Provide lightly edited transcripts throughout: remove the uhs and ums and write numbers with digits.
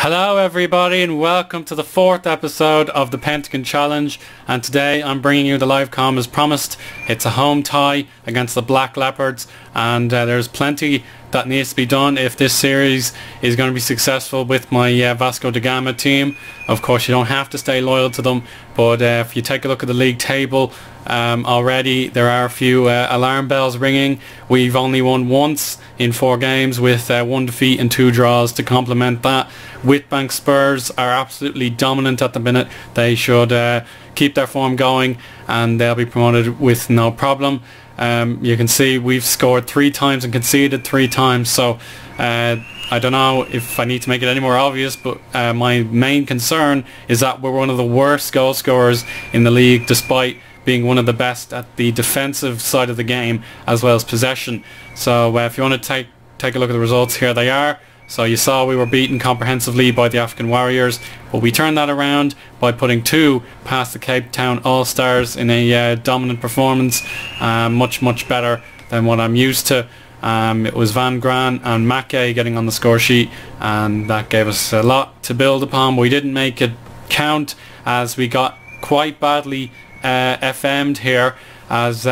Hello everybody and welcome to the 4th episode of the Pentagon Challenge, and today I'm bringing you the livecom as promised. It's a home tie against the Black Leopards, and there's plenty that needs to be done if this series is going to be successful with my Vasco da Gama team. Of course you don't have to stay loyal to them, but if you take a look at the league table, already there are a few alarm bells ringing. We've only won once in 4 games with 1 defeat and 2 draws to complement that. Whitbank Spurs are absolutely dominant at the minute. They should keep their form going and they'll be promoted with no problem. You can see we've scored 3 times and conceded 3 times, so I don't know if I need to make it any more obvious, but my main concern is that we're one of the worst goal scorers in the league, despite being one of the best at the defensive side of the game as well as possession. So if you want to take a look at the results, here they are. So you saw we were beaten comprehensively by the African Warriors, but we turned that around by putting 2 past the Cape Town All-Stars in a dominant performance, much better than what I'm used to. It was Van Gran and Mackay getting on the score sheet, and that gave us a lot to build upon. We didn't make it count as we got quite badly FM'd here, as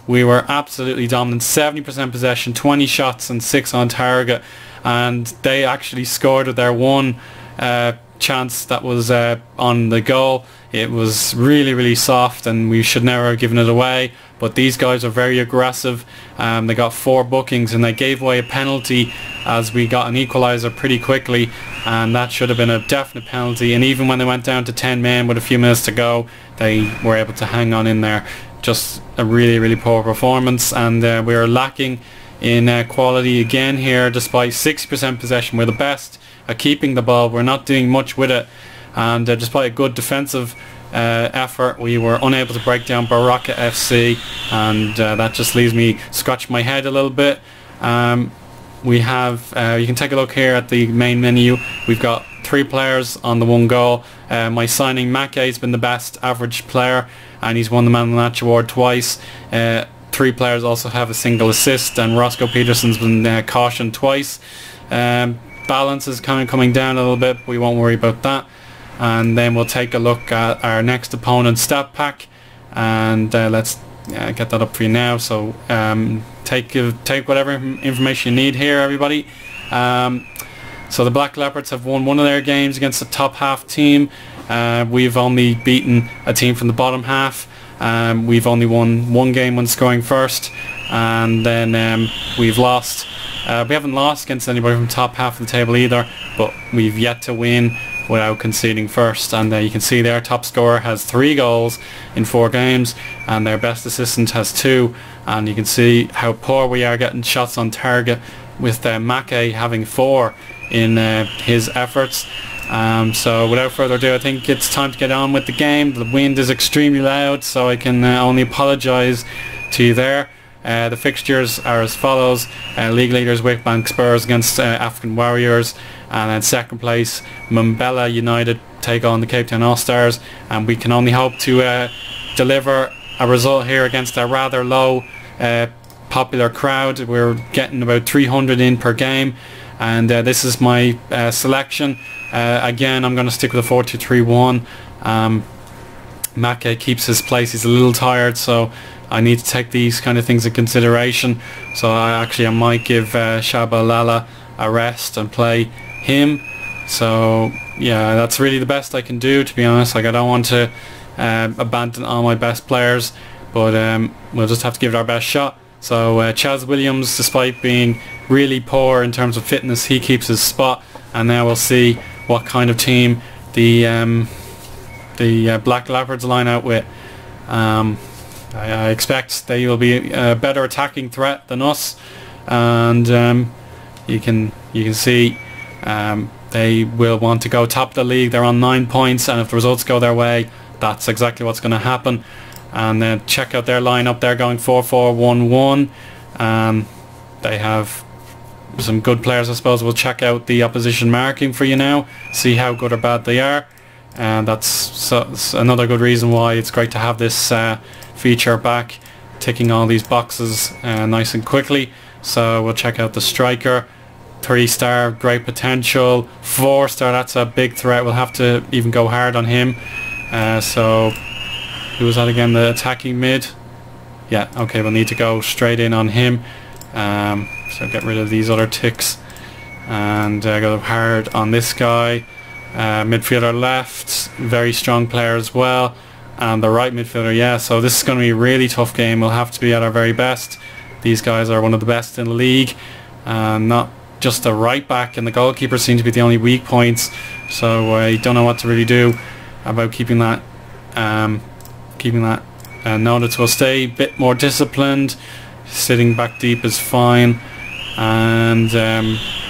we were absolutely dominant. 70% possession, 20 shots and 6 on target, and they actually scored with their 1 chance that was on the goal. It was really soft and we should never have given it away, but these guys are very aggressive. They got 4 bookings and they gave away a penalty as we got an equaliser pretty quickly, and that should have been a definite penalty. And even when they went down to 10 men with a few minutes to go, they were able to hang on in there. Just a really poor performance, and we are lacking in quality again here. Despite 60% possession, we're the best at keeping the ball. We're not doing much with it, and despite a good defensive effort, we were unable to break down Baraka FC, and that just leaves me scratching my head a little bit. We have, you can take a look here at the main menu. We've got 3 players on the 1 goal. My signing Mackay's been the best average player, and he's won the Man of the Match award twice. 3 players also have a single assist, and Roscoe Peterson's been cautioned twice. Balance is kind of coming down a little bit, but we won't worry about that. And then we'll take a look at our next opponent's stat pack, and let's get that up for you now. So take whatever information you need here, everybody. So the Black Leopards have won 1 of their games against the top half team. We've only beaten a team from the bottom half. We've only won 1 game when scoring first, and then we've lost. We haven't lost against anybody from top half of the table either, but we've yet to win without conceding first. And you can see their top scorer has 3 goals in 4 games, and their best assistant has 2. And you can see how poor we are getting shots on target, with Mackay having 4 in his efforts. So without further ado, I think it's time to get on with the game. The wind is extremely loud, so I can only apologise to you there. The fixtures are as follows. League leaders Whitbank Spurs against African Warriors, and then second place Mambella United take on the Cape Town All-Stars, and we can only hope to deliver a result here against a rather low popular crowd. We're getting about 300 in per game, and this is my selection. Again, I'm going to stick with a 4-2-3-1. Mackay keeps his place. He's a little tired, so I need to take these kind of things in consideration. So I might give Shabalala a rest and play him. So yeah, that's really the best I can do, to be honest. Like, I don't want to abandon all my best players, but we'll just have to give it our best shot. So Chaz Williams, despite being really poor in terms of fitness, he keeps his spot, and now we'll see what kind of team the Black Leopards line out with. I expect they will be a better attacking threat than us, and you can see they will want to go top of the league. They're on 9 points, and if the results go their way, that's exactly what's going to happen. And then check out their lineup. They're going 4-4-1-1. They have some good players, I suppose. We'll check out the opposition marking for you now, see how good or bad they are, and that's another good reason why it's great to have this feature back, ticking all these boxes nice and quickly. So we'll check out the striker. 3-star, great potential. 4-star, that's a big threat. We'll have to even go hard on him. So who was that again? The attacking mid? Yeah, okay, we'll need to go straight in on him. So get rid of these other ticks and go hard on this guy. Midfielder left, very strong player as well, and the right midfielder, yeah, so this is going to be a really tough game. We'll have to be at our very best. These guys are one of the best in the league, not just the right back and the goalkeeper seem to be the only weak points, so I don't know what to really do about keeping that noted. We'll stay a bit more disciplined. Sitting back deep is fine, and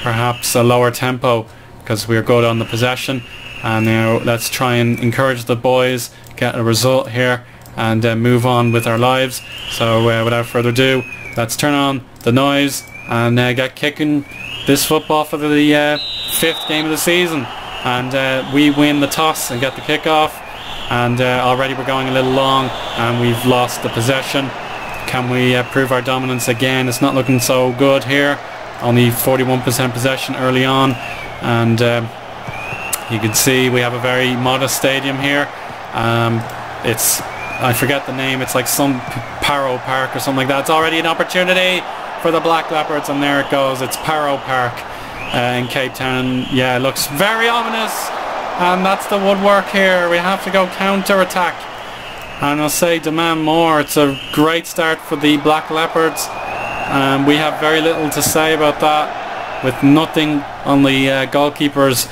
perhaps a lower tempo because we're good on the possession. And now let's try and encourage the boys, get a result here, and move on with our lives. So without further ado, let's turn on the noise and get kicking this football for the 5th game of the season. And we win the toss and get the kickoff, and already we're going a little long and we've lost the possession. Can we prove our dominance again? It's not looking so good here. Only 41% possession early on, and you can see we have a very modest stadium here. I forget the name, it's like some Parrow Park or something like that. It's already an opportunity for the Black Leopards, and there it goes. It's Parrow Park in Cape Town. Yeah, it looks very ominous, and that's the woodwork here. We have to go counter-attack, and I'll say demand more. It's a great start for the Black Leopards. We have very little to say about that, with nothing on the goalkeeper's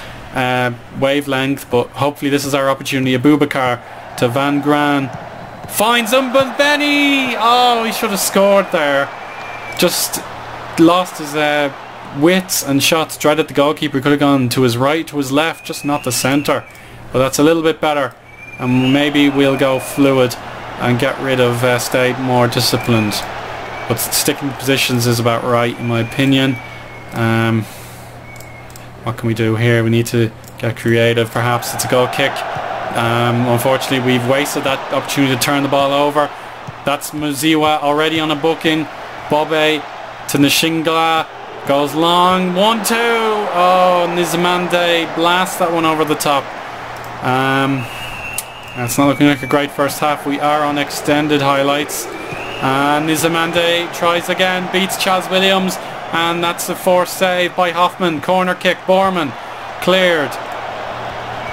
wavelength, but hopefully this is our opportunity. Abubakar to Van Gran, finds him, but Benny, oh, he should have scored there. Just lost his wits and shots right at the goalkeeper. Could have gone to his right, to his left, just not the centre. But that's a little bit better, and maybe we'll go fluid and get rid of stay more disciplined. But sticking to positions is about right in my opinion. What can we do here? We need to get creative. Perhaps it's a goal kick. Unfortunately we've wasted that opportunity to turn the ball over. That's Muziwa already on a booking. Bobe to Nishingla, goes long, 1-2. Oh, Nizamande blasts that one over the top. It's not looking like a great first half. We are on extended highlights. Nizamande tries again, beats Chaz Williams, and that's a forced save by Hoffman. Corner kick, Borman cleared,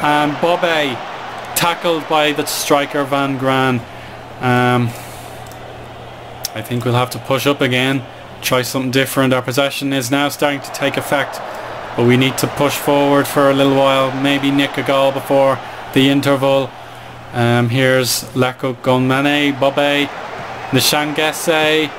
and Bobe tackled by the striker Van Gran. I think we'll have to push up again, try something different. Our possession is now starting to take effect, but we need to push forward for a little while, maybe nick a goal before the interval. Here's Leko Gonmane, Bobe, Nishangese,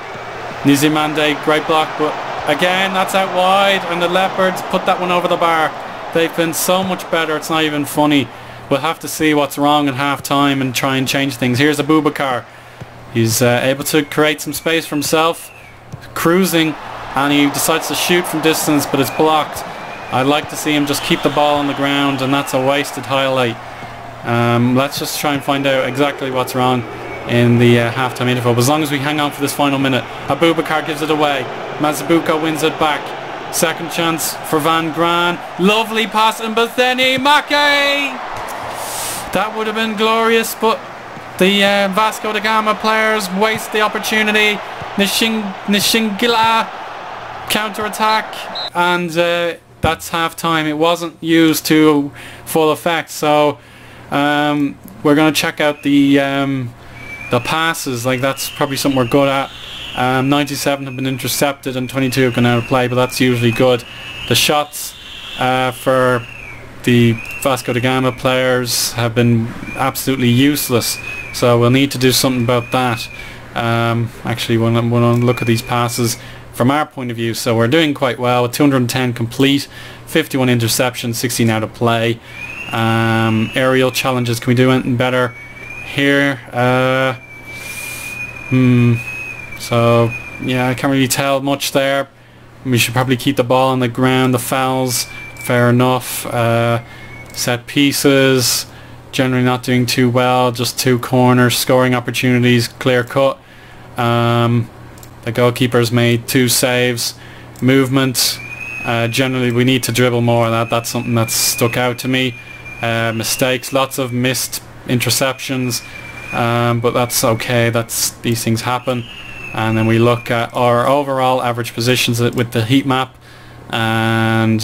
Nizimande, great block, but again that's out wide, and the Leopards put that one over the bar. They've been so much better, it's not even funny. We'll have to see what's wrong in half time and try and change things. Here's Abubakar. He's able to create some space for himself, cruising, and he decides to shoot from distance, but it's blocked. I'd like to see him just keep the ball on the ground, and that's a wasted highlight. Let's just try and find out exactly what's wrong in the half-time interval. But as long as we hang on for this final minute. Abubakar gives it away. Mazabuka wins it back. Second chance for Van Gran. Lovely pass, and Bethany Make! That would have been glorious, but the Vasco da Gama players waste the opportunity. Nishingila counter-attack, and that's half-time. It wasn't used to full effect, so we're going to check out the passes. Like, that's probably something we're good at. 97 have been intercepted and 22 have gone out of play, but that's usually good. The shots for the Vasco da Gama players have been absolutely useless, so we'll need to do something about that. Actually, when I look at these passes from our point of view, so we're doing quite well with 210 complete, 51 interceptions, 16 out of play. Aerial challenges, can we do anything better here? So yeah, I can't really tell much there. We should probably keep the ball on the ground. The fouls, fair enough. Set pieces, generally not doing too well, just 2 corners, scoring opportunities, clear cut. The goalkeeper's made 2 saves. Movement, Generally we need to dribble more. That's something that's stuck out to me. Mistakes, lots of missed interceptions, but that's okay. These things happen. And then we look at our overall average positions with the heat map, and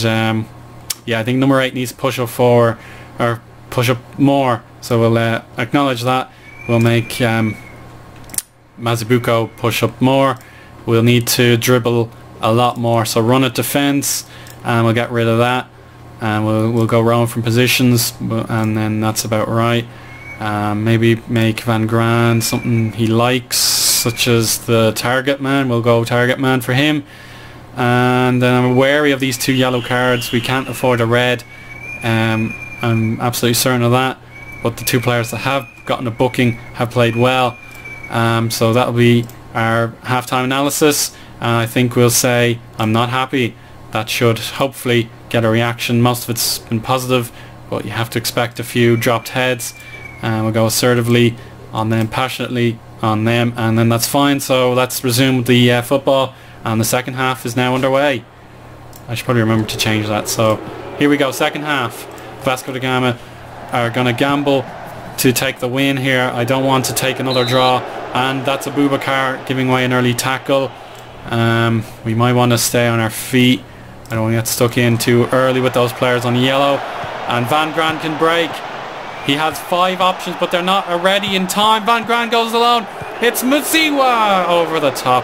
yeah, I think number 8 needs to push up or push up more. So we'll acknowledge that. We'll make Mazibuko push up more. We'll need to dribble a lot more. So run at defense, and we'll get rid of that. And we'll go roam from positions, and then that's about right. Maybe make Van Grand something he likes, such as the target man. We'll go target man for him. And then I'm wary of these 2 yellow cards. We can't afford a red. I'm absolutely certain of that. But the 2 players that have gotten a booking have played well. So that'll be our halftime analysis. And I think we'll say, I'm not happy. That should hopefully get a reaction. Most of it's been positive, but you have to expect a few dropped heads. And we'll go assertively on them, passionately on them, and then that's fine. So let's resume the football, and the second half is now underway. I should probably remember to change that. So here we go, second half. Vasco da Gama are going to gamble to take the win here. I don't want to take another draw, and that's Abubakar giving away an early tackle. We might want to stay on our feet. I don't want to get stuck in too early with those players on yellow. And Van Grand can break. He has 5 options, but they're not ready in time. Van Grand goes alone. It's Musiwa over the top.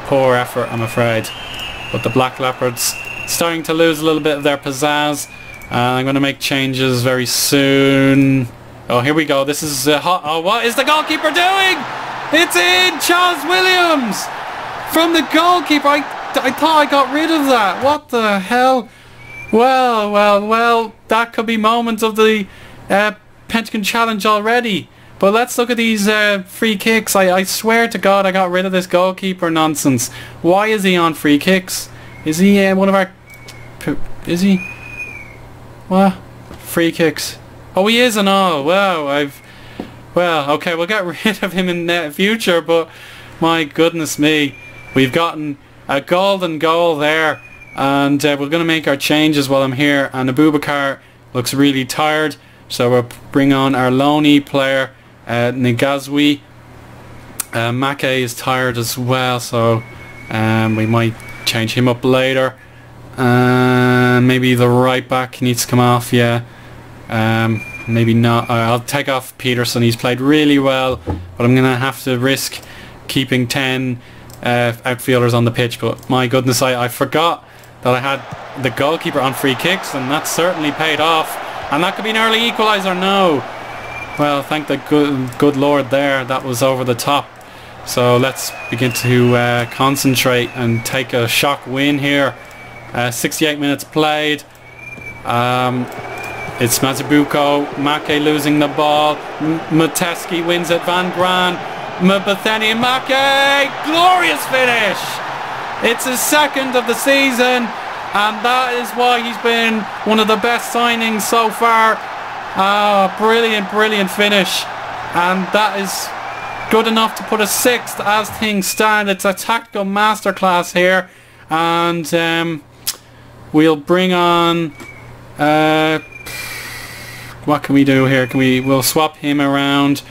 Poor effort, I'm afraid. But the Black Leopards starting to lose a little bit of their pizzazz. I'm going to make changes very soon. Oh, here we go. This is hot. Oh, what is the goalkeeper doing? It's in! Charles Williams! From the goalkeeper. I thought I got rid of that. What the hell? Well. That could be moments of the Pentagon challenge already. But let's look at these free kicks. I swear to God I got rid of this goalkeeper nonsense. Why is he on free kicks? Is he one of our... Is he? What? Free kicks. Oh, he is and all. Wow, well, okay, we'll get rid of him in the future, but my goodness me. We've gotten a golden goal there, and we're going to make our changes while I'm here. And Abubakar looks really tired, so we'll bring on our loney player, Ngazwi. Make is tired as well, so we might change him up later. Maybe the right back needs to come off, yeah. Maybe not. I'll take off Peterson. He's played really well, but I'm going to have to risk keeping 10 outfielders on the pitch. But my goodness, I forgot that I had the goalkeeper on free kicks, and that certainly paid off. And that could be an early equaliser. No. Well, thank the good Lord there. That was over the top. So let's begin to concentrate and take a shock win here. 68 minutes played. It's Mazibuko. Make losing the ball. Mateski wins it. Van Gran. Mbetheni Make. Glorious finish. It's his second of the season, and that is why he's been one of the best signings so far. Brilliant finish, and that is good enough to put a 6th as things stand. It's a tactical masterclass here, and we'll bring on what can we do here? We'll swap him around,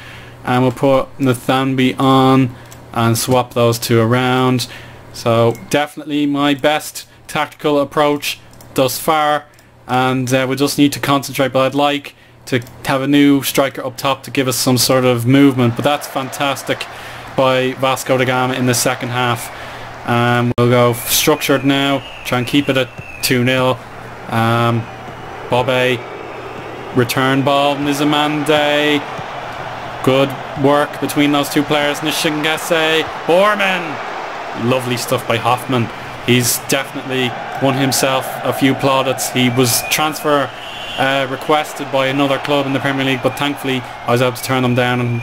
and we'll put Nathanbi on and swap those 2 around. So definitely my best tactical approach thus far, and we just need to concentrate. But I'd like to have a new striker up top to give us some sort of movement. But that's fantastic by Vasco da Gama in the second half. We'll go structured now, try and keep it at 2-0. Bobe, return ball, Nizamande. Good work between those 2 players. Nishingese, Borman. Lovely stuff by Hoffman. He's definitely won himself a few plaudits. He was transfer requested by another club in the Premier League, but thankfully I was able to turn them down, and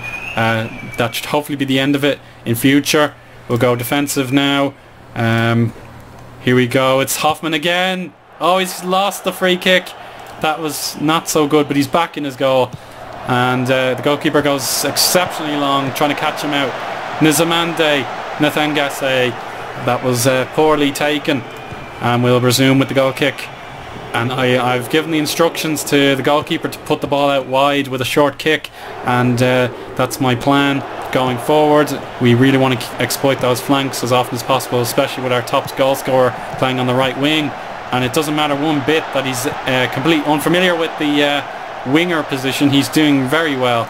that should hopefully be the end of it in future. We'll go defensive now. Here we go. It's Hoffman again. Oh, he's lost the free kick. That was not so good, but he's back in his goal. And the goalkeeper goes exceptionally long trying to catch him out. Nizamande, Nathangase. That was poorly taken. and we'll resume with the goal kick. And I've given the instructions to the goalkeeper to put the ball out wide with a short kick, and that's my plan going forward. We really want to exploit those flanks as often as possible, especially with our top goal scorer playing on the right wing. And it doesn't matter one bit that he's completely unfamiliar with the winger position. He's doing very well,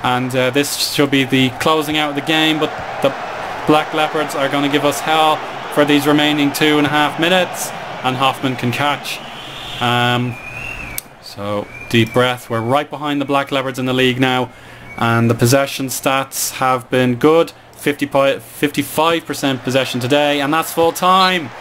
and this should be the closing out of the game, but the Black Leopards are going to give us hell for these remaining 2.5 minutes, and Hoffman can catch. So deep breath. We're right behind the Black Leopards in the league now, and the possession stats have been good. 55% possession today, and that's full time.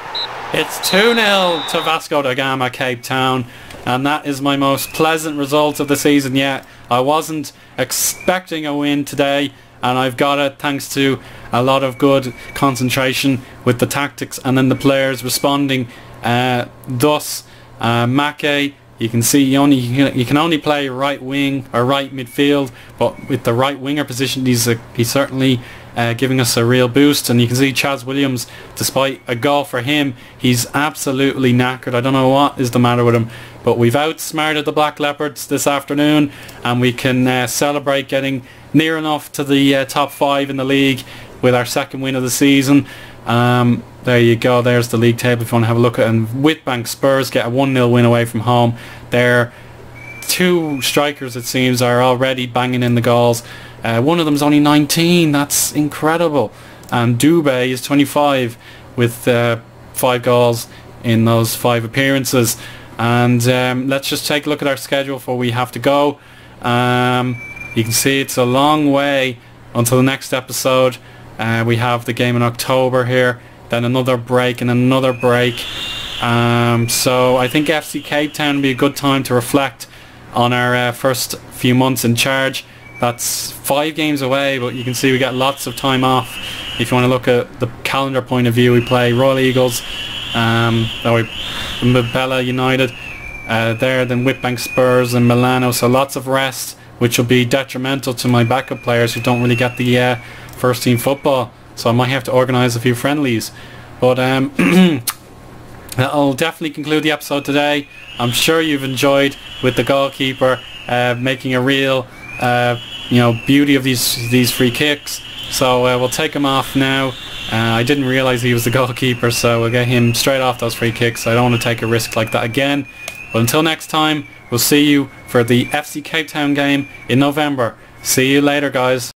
It's 2-0 to Vasco da Gama Cape Town, and that is my most pleasant result of the season yet. I wasn't expecting a win today, and I've got it thanks to a lot of good concentration with the tactics and then the players responding. Thus Make, you can see you can only play right wing or right midfield, but with the right winger position he's certainly giving us a real boost. And you can see Chaz Williams, despite a goal for him, he's absolutely knackered. I don't know what is the matter with him, but we've outsmarted the Black Leopards this afternoon, and we can celebrate getting near enough to the top 5 in the league with our second win of the season. There you go, there's the league table if you want to have a look at it. And Whitbank Spurs get a 1-0 win away from home. Their 2 strikers, it seems, are already banging in the goals. One of them's only 19, that's incredible. And Dubé is 25 with 5 goals in those 5 appearances. And let's just take a look at our schedule before we have to go. You can see it's a long way until the next episode. We have the game in October here, then another break and another break. So I think FC Cape Town would be a good time to reflect on our first few months in charge. That's 5 games away, but you can see we get lots of time off. If you want to look at the calendar point of view, we play Royal Eagles, Mabella United, then Whitbank Spurs and Milano, so lots of rest, which will be detrimental to my backup players who don't really get the first team football, so I might have to organise a few friendlies. But that'll definitely conclude the episode today. I'm sure you've enjoyed with the goalkeeper making a real beauty of these free kicks. So we'll take him off now. I didn't realise he was the goalkeeper, so we'll get him straight off those free kicks. I don't want to take a risk like that again. But until next time, we'll see you for the FC Cape Town game in November. See you later, guys.